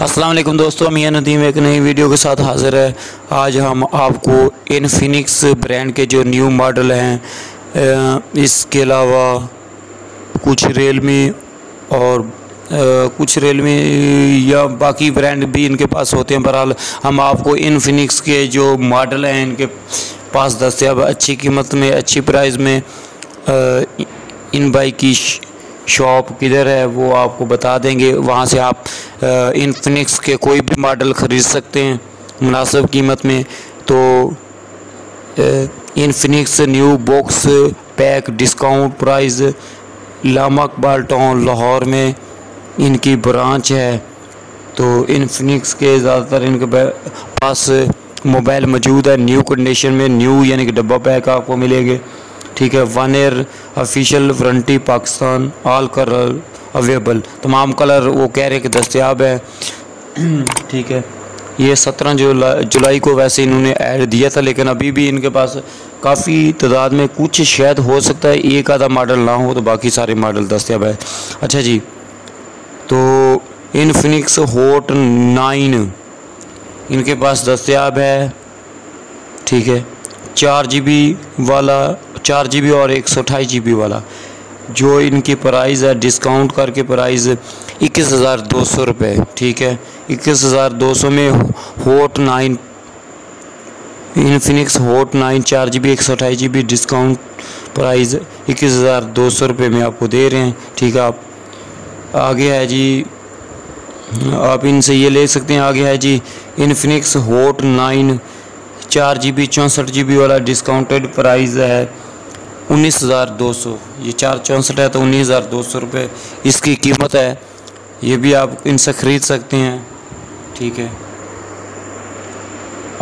अस्सलाम वालेकुम दोस्तों, मियां नदीम एक नई वीडियो के साथ हाज़िर है। आज हम आपको इनफिनिक्स ब्रांड के जो न्यू मॉडल हैं, इसके अलावा कुछ रियलमी और कुछ रियलमी या बाकी ब्रांड भी इनके पास होते हैं। बहरहाल हम आपको इनफिनिक्स के जो मॉडल हैं इनके पास दस्तयाब अच्छी कीमत में, अच्छी प्राइस में इन बाइक की शॉप किधर है वो आपको बता देंगे। वहाँ से आप इनफिनिक्स के कोई भी मॉडल ख़रीद सकते हैं मुनासिब कीमत में। तो Infinix new box pack discount price लामा इकबाल टाउन लाहौर में इनकी ब्रांच है। तो इनफिनिक्स के ज़्यादातर इनके पास मोबाइल मौजूद है न्यू कंडीशन में, न्यू यानी कि डब्बा पैक आपको मिलेंगे। ठीक है, 1 year official warranty Pakistan, all colour available, तमाम कलर वो कह रहे हैं कि दस्तयाब है। ठीक है, ये 17 जुलाई को वैसे इन्होंने ऐड दिया था, लेकिन अभी भी इनके पास काफ़ी तादाद में, कुछ शायद हो सकता है एक आधा मॉडल ना हो, तो बाकी सारे मॉडल दस्तयाब है। अच्छा जी, तो इनफिनिक्स हॉट 9 इनके पास दस्तयाब है। ठीक है, 4 GB वाला, 4 GB और 128 GB वाला, जो इनकी प्राइस है डिस्काउंट करके प्राइस 21,200 रुपये। ठीक है, 21,200 में hot 9 Infinix hot 9 4 GB 128 GB discount price 21,200 रुपये में आपको दे रहे हैं। ठीक है, आप आगे है जी, आप इनसे ये ले सकते हैं। आगे है जी इनफिनिक्स हॉट 9 4 GB 64 GB वाला डिस्काउंटेड प्राइस है 19,200। ये 464 है तो 19,200 रुपये इसकी कीमत है। ये भी आप इनसे ख़रीद सकते हैं। ठीक है,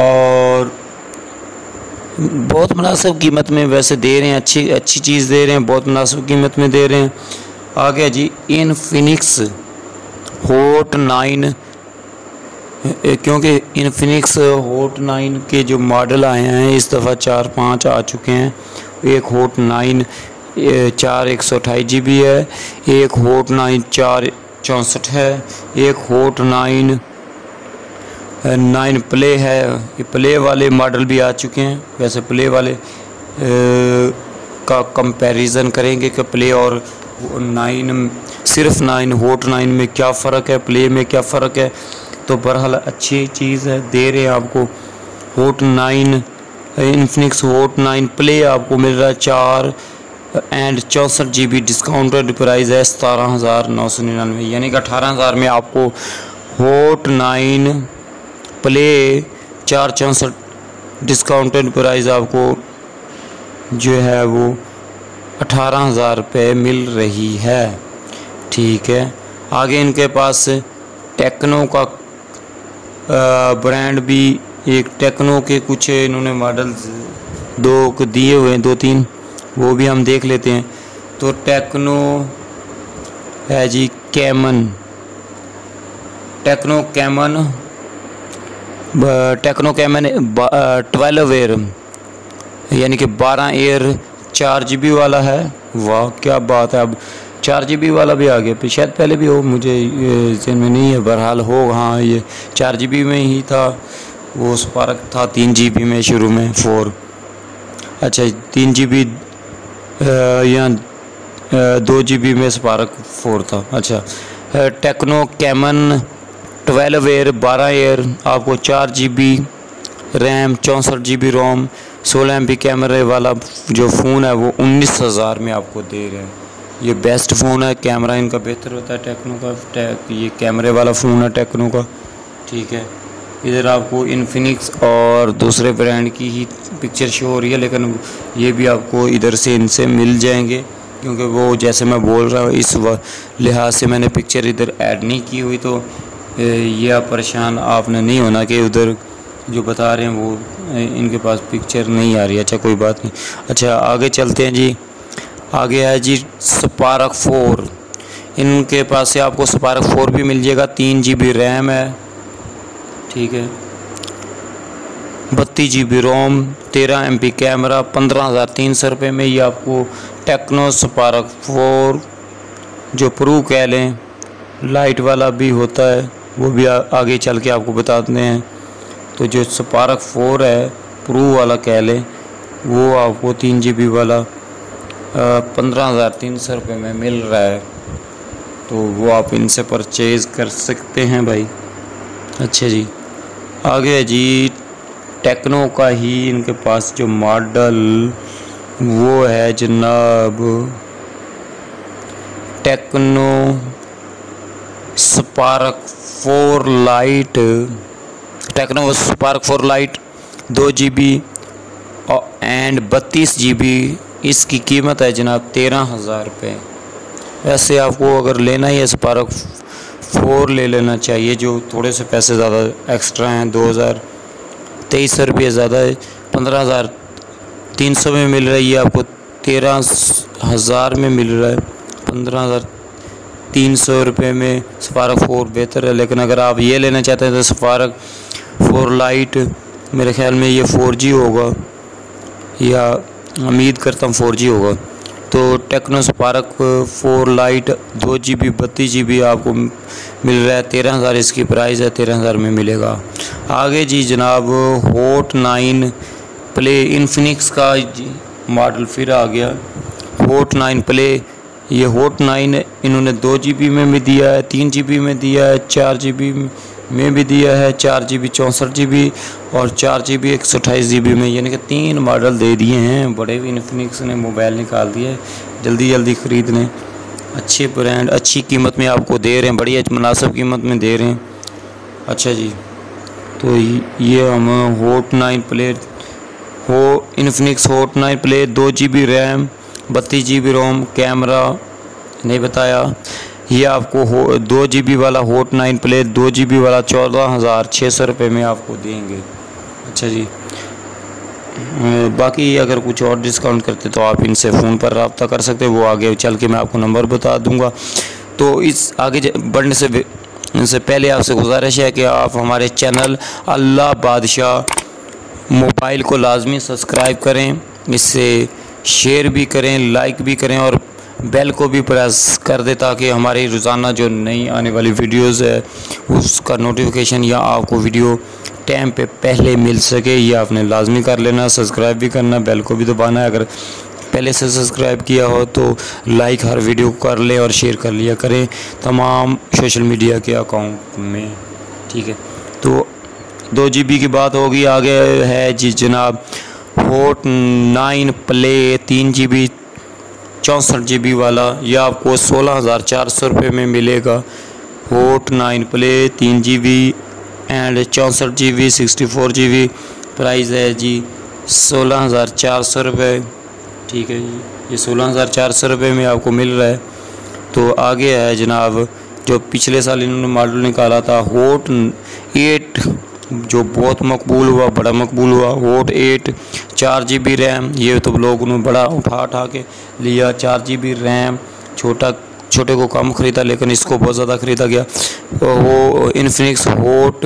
और बहुत मुनासिब कीमत में वैसे दे रहे हैं, अच्छी चीज़ दे रहे हैं, बहुत मुनासिब कीमत में दे रहे हैं। आगे जी इनफिनिक्स हॉट 9, क्योंकि इनफिनिक्स हॉट 9 के जो मॉडल आए हैं इस दफ़ा 4-5 आ चुके हैं। एक हॉट 9 4 128 GB है, एक हॉट 9 4 64 है, एक हॉट 9 प्ले है। ये प्ले वाले मॉडल भी आ चुके हैं। वैसे प्ले वाले का कंपैरिजन करेंगे कि प्ले और 9, सिर्फ 9 हॉट 9 में क्या फ़र्क है, प्ले में क्या फ़र्क है। तो बहरहाल अच्छी चीज़ है, दे रहे हैं आपको। हॉट 9 इनफिनिक्स हॉट 9 प्ले आपको मिल रहा है 4 और 64 GB डिस्काउंटेड प्राइस है 17,999, यानी कि 18,000 में आपको हॉट 9 प्ले 4 64 डिस्काउंटेड प्राइस आपको जो है वो 18,000 रुपये मिल रही है। ठीक है, आगे इनके पास टेक्नो का ब्रांड भी, एक टेक्नो के कुछ इन्होंने मॉडल्स दो दिए हुए हैं, 2-3, वो भी हम देख लेते हैं। तो टेक्नो है जी कैमन, टेक्नो कैमन 12 ईयर यानी कि 12 ईयर 4 GB वाला है। वाह क्या बात है, अब 4 GB वाला भी आ गया, शायद पहले भी हो, मुझे ज़हन में नहीं है। बहरहाल हो, हाँ ये 4 GB में ही था, वो स्पार्क था 3 GB में शुरू में 4। अच्छा 3 GB या 2 GB में स्पार्क 4 था। अच्छा, टेक्नो कैमन 12 ईयर 12 ईयर आपको 4 GB रैम 64 GB रोम 16 MP कैमरे वाला जो फ़ोन है वो 19,000 में आपको दे रहे हैं। ये बेस्ट फ़ोन है, कैमरा इनका बेहतर होता है टेक्नो का। ये कैमरे वाला फ़ोन है टेक्नो का। ठीक है, इधर आपको इनफिनिक्स और दूसरे ब्रांड की ही पिक्चर शो हो रही है, लेकिन ये भी आपको इधर से इनसे मिल जाएंगे, क्योंकि वो जैसे मैं बोल रहा हूँ इस लिहाज से मैंने पिक्चर इधर ऐड नहीं की हुई। तो ये आप परेशान आपने नहीं होना कि उधर जो बता रहे हैं वो इनके पास पिक्चर नहीं आ रही। अच्छा कोई बात नहीं। अच्छा आगे चलते हैं जी। आगे है जी स्पार्क 4, इनके पास से आपको स्पार्क 4 भी मिल जाएगा। 3 GB रैम है। ठीक है, 32 GB रोम 13 MP कैमरा 15,300 रुपये में ये आपको टेक्नो स्पार्क 4 जो प्रो कह लें, लाइट वाला भी होता है, वो भी आगे चल के आपको बताते हैं। तो जो स्पार्क 4 है प्रो वाला कह लें, वो आपको 3 GB वाला 15,300 रुपये में मिल रहा है। तो वो आप इनसे परचेज़ कर सकते हैं भाई। अच्छा जी, आगे जी टेक्नो का ही इनके पास जो मॉडल वो है जनाब Tecno Spark 4 light. Tecno Spark 4 light 2 GB and 32 GB। इसकी कीमत है जनाब 13,000 रुपये। वैसे आपको अगर लेना ही है स्पार्क 4 ले लेना चाहिए, जो थोड़े से पैसे ज़्यादा एक्स्ट्रा हैं, 2,023 रुपये ज़्यादा है। 15,300 में मिल रही है आपको, 13,000 में मिल रहा है। 15,300 रुपये में स्पार्क 4 बेहतर है। लेकिन अगर आप ये लेना चाहते हैं तो स्पार्क 4 लाइट मेरे ख्याल में ये 4G होगा, या उम्मीद करता हूँ 4G होगा। तो Tecno Spark 4 light 2 GB 32 GB आपको मिल रहा है 13,000। इसकी प्राइस है 13,000 में मिलेगा। आगे जी जनाब हॉट 9 प्ले इन्फिनिक्स का मॉडल फिर आ गया, हॉट 9 प्ले। ये हॉट 9 इन्होंने 2 GB में भी दिया है, 3 GB में दिया है, 4 GB में भी दिया है, 4 GB 64 GB और 4 GB 128 GB में, यानी कि 3 मॉडल दे दिए हैं। बड़े भी इन्फिनिक्स ने मोबाइल निकाल दिए, जल्दी जल्दी ख़रीद लें। अच्छे ब्रांड अच्छी कीमत में आपको दे रहे हैं, बड़ी मुनासिब कीमत में दे रहे हैं। अच्छा जी, तो ये हम hot 9 play Infinix hot 9 play 2 GB RAM 32 GB रोम, कैमरा नहीं बताया। ये आपको 2 GB वाला हॉट 9 प्ले 2 GB वाला 14,600 रुपये में आपको देंगे। अच्छा जी, बाकी अगर कुछ और डिस्काउंट करते तो आप इनसे फ़ोन पर रब्ता कर सकते, वो आगे चल के मैं आपको नंबर बता दूंगा। तो इस आगे बढ़ने से पहले आपसे गुजारिश है कि आप हमारे चैनल अल्लाह बादशाह मोबाइल को लाजमी सब्सक्राइब करें, इससे शेयर भी करें, लाइक भी करें और बेल को भी प्रेस कर दे, ताकि हमारी रोज़ाना जो नई आने वाली वीडियोस है उसका नोटिफिकेशन या आपको वीडियो टाइम पे पहले मिल सके। ये आपने लाजमी कर लेना, सब्सक्राइब भी करना, बेल को भी दबाना है। अगर पहले से सब्सक्राइब किया हो तो लाइक हर वीडियो को कर लें और शेयर कर लिया करें तमाम सोशल मीडिया के अकाउंट में, ठीक है। तो 2 GB की बात होगी। आगे है जी जनाब हॉट 9 प्ले 3 GB 64 GB वाला, यह आपको 16,400 रुपये में मिलेगा। Hot 9 play 3 GB and 64 GB 64 GB, price है जी 16,400 रुपये, ठीक है जी। ये 16,400 रुपये में आपको मिल रहा है। तो आगे है जनाब जो पिछले साल इन्होंने मॉडल निकाला था हॉट 8, जो बहुत मकबूल हुआ, बड़ा मकबूल हुआ। हॉट 8 4 GB रैम, ये तो लोगों ने बड़ा उठा के लिया। 4 GB रैम, छोटे को कम ख़रीदा लेकिन इसको बहुत ज़्यादा ख़रीदा गया। तो वो Infinix hot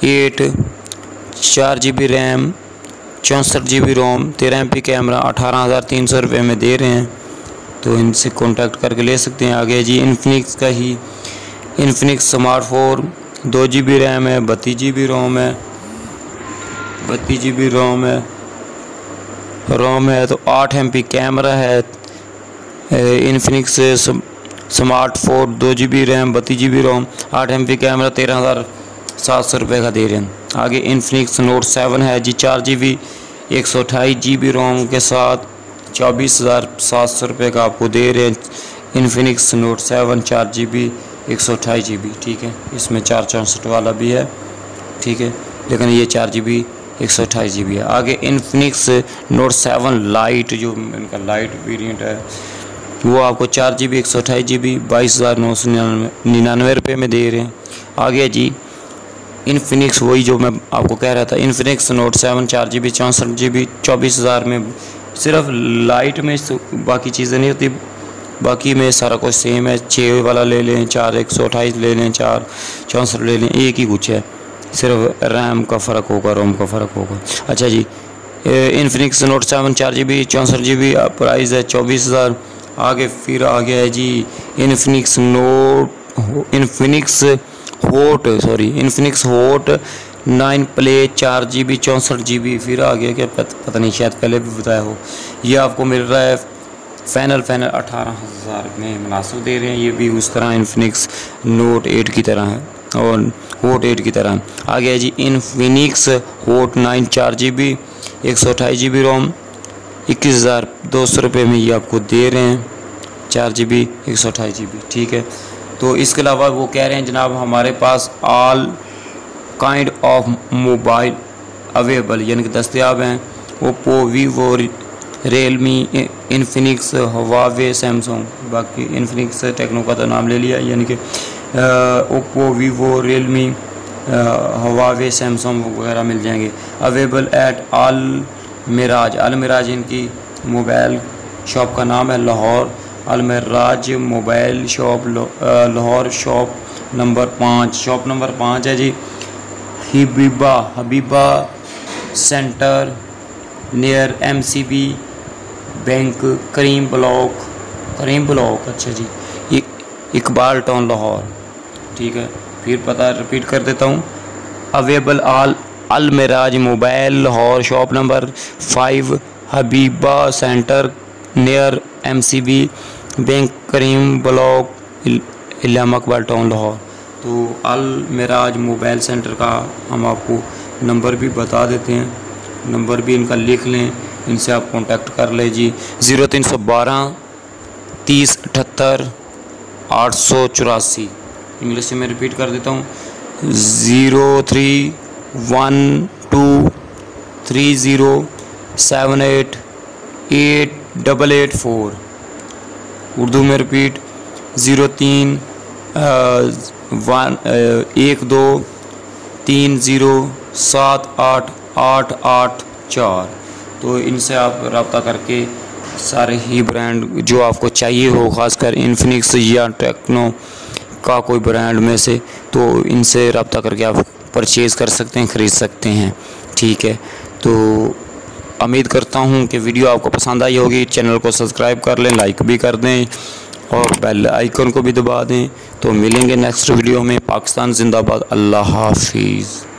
8 4 GB RAM 64 GB रोम 13 MP कैमरा 18,300 रुपये में दे रहे हैं। तो इनसे कांटेक्ट करके ले सकते हैं। आगे जी इन्फिनिक्स का ही इन्फिनिक्स स्मार्ट 4 2 GB रैम है 32 GB रोम है, 32 GB रोम है तो 8 MP कैमरा है। Infinix smart 4 2 GB RAM 32 GB रोम 8 MP कैमरा 13,700 रुपये का दे रहे हैं। आगे इन्फिनिक्स नोट 7 है जी 4 GB 128 GB रोम के साथ 24,700 रुपये का आपको दे रहे हैं। इन्फिनिक्स नोट 7 4 GB 128 GB, ठीक है। इसमें 464 वाला भी है, ठीक है, लेकिन ये 4 GB 128 GB है। आगे इन्फिनिक्स नोट 7 लाइट, जो इनका लाइट वेरिएंट है, वो आपको 4 GB 128 GB 22,999 रुपये में दे रहे हैं। आगे जी इन्फिनिक्स, वही जो मैं आपको कह रहा था, इन्फिनिक्स नोट 7 4 GB 64 GB 24,000 में। सिर्फ लाइट में बाकी चीज़ें नहीं होती, बाकी में सारा कुछ सेम है। 6 वाला ले लें, 4 128 ले लें, 4 64 ले लें, एक ही कुछ है, सिर्फ रैम का फ़र्क होगा, रोम का फ़र्क होगा। अच्छा जी, Infinix note 7 4 GB 64 GB price है 24,000। आगे फिर आ गया है जी Infinix Infinix hot 9 play 4 GB 64 GB, फिर आ गया क्या पता नहीं, शायद पहले भी बताया हो। ये आपको मिल रहा है फाइनल 18,000 में मुनासिब दे रहे हैं। ये भी उस तरह इन्फिनिक्स नोट 8 की तरह है और हॉट 8 की तरह। आ गया जी इन्फिनिक्स हॉट 9 4 GB 128 GB रोम 21,200 रुपये में ये आपको दे रहे हैं, 4 GB 128 GB, ठीक है। तो इसके अलावा वो कह रहे हैं जनाब हमारे पास all kind of mobile available, यानी कि दस्तयाब हैं। Oppo, Vivo, Realme, Infinix, Huawei, Samsung, बाकी इन्फिनिक्स टेक्नो का तो नाम ले लिया, यानी कि Oppo, Vivo, Realme, Huawei, Samsung वगैरह मिल जाएंगे। अवेलेबल एट अल मिराज इनकी मोबाइल शॉप का नाम है, Lahore Al Miraj mobile shop, Lahore, shop number 5 है जी। Habiba centre near MCB bank, Karim block, अच्छा जी, इकबाल टाउन लाहौर, ठीक है। फिर पता रिपीट कर देता हूँ, available Al Miraj mobile Lahore, shop number 5, Habiba centre near MCB bank, Karim block, Iqbal town Lahore. तो अल मिराज मोबाइल सेंटर का हम आपको नंबर भी बता देते हैं, नंबर भी इनका लिख लें, इनसे आप कांटेक्ट कर लें जी। 0312 30 78 884। इंग्लिश में रिपीट कर देता हूँ, 0312 30 78 884। उर्दू में रिपीट 03 12 30 78 884। तो इनसे आप रब्ता करके सारे ही ब्रांड जो आपको चाहिए हो, ख़ासकर इन्फिनिक्स या टेक्नो का कोई ब्रांड में से, तो इनसे रब्ता करके आप परचेज़ कर सकते हैं, ख़रीद सकते हैं, ठीक है। तो उम्मीद करता हूँ कि वीडियो आपको पसंद आई होगी। चैनल को सब्सक्राइब कर लें, लाइक भी कर दें और बेल आइकन को भी दबा दें। तो मिलेंगे नेक्स्ट वीडियो में। पाकिस्तान जिंदाबाद, अल्लाह हाफिज़।